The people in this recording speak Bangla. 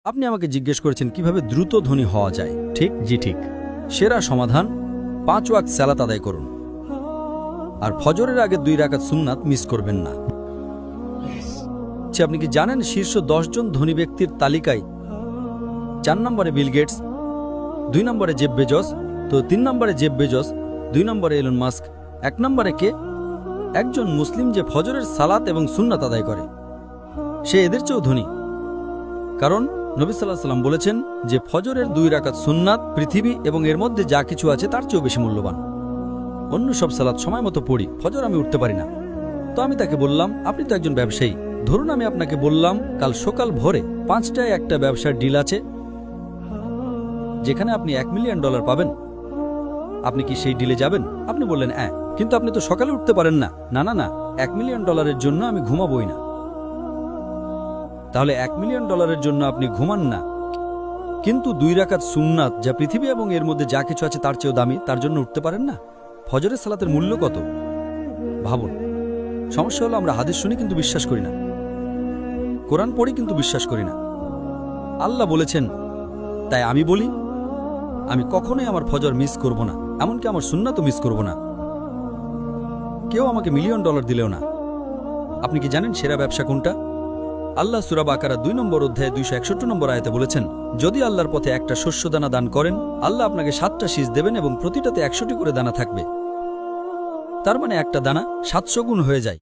আপনি আমাকে জিজ্ঞেস করেছেন কিভাবে দ্রুত ধনী হওয়া যায়, ঠিক? জি ঠিক। সেরা সমাধান 5 ওয়াক্ত সালাত আদায় করুন, আর ফজরের আগে 2 রাকাত সুন্নাত মিস করবেন না। আপনি কি জানেন শীর্ষ 10 জন ধনী ব্যক্তির তালিকায় 4 নম্বরে বিল গেটস, 2 নম্বরে জেফ বেজস, তো 3 নম্বরে জেফ বেজস, 2 নম্বরে এলন মাস্ক, 1 নম্বরে কে? একজন মুসলিম যে ফজরের সালাত এবং সুন্নাত আদায় করে, সে এদের চেয়েও ধনী। কারণ নবী সাল্লাল্লাহু আলাইহি ওয়াসাল্লাম বলেছেন যে ফজরের 2 রাকাত সুন্নাত পৃথিবী এবং এর মধ্যে যা কিছু আছে তার চেয়েও বেশি মূল্যবান। অন্য সব সালাত সময় মতো পড়ি, ফজর আমি উঠতে পারি না। তো আমি তাকে বললাম, আপনি তো একজন ব্যবসায়ী, ধরুন আমি আপনাকে বললাম কাল সকাল ভোরে 5টায় একটা ব্যবসার ডিল আছে যেখানে আপনি $1 মিলিয়ন পাবেন, আপনি কি সেই ডিলে যাবেন? আপনি বললেন হ্যাঁ, কিন্তু আপনি তো সকালে উঠতে পারেন না। না না না, $1 মিলিয়ন জন্য আমি ঘুমাবই না। তাহলে $1 মিলিয়ন জন্য আপনি ঘুমান না, কিন্তু 2 রাকাত সুন্নাত যা পৃথিবী এবং এর মধ্যে যা কিছু আছে তার চেয়েও দামি, তার জন্য উঠতে পারেন না? ফজরের সালাতের মূল্য কত ভাবুন। সমস্যা হলো আমরা হাদিস শুনি কিন্তু বিশ্বাস করি না, কোরআন পড়ি কিন্তু বিশ্বাস করি না। আল্লাহ বলেছেন, তাই আমি বলি আমি কখনোই আমার ফজর মিস করব না, এমনকি আমার সুন্নাতও মিস করব না। কেউ আমাকে $1 মিলিয়ন দিলেও না। আপনি কি জানেন সেরা ব্যবসা কোনটা? আল্লাহ সূরা বাকারা 2 নম্বর অধ্যায়ে 261 নম্বর আয়াতে বলেছেন, যদি আল্লাহর পথে একটা শস্যদানা দান করেন, আল্লাহ আপনাকে 7টা শীষ দেবেন এবং প্রতিটাতে 100টি করে দানা থাকবে। তার মানে একটা দানা 700 গুণ হয়ে যায়।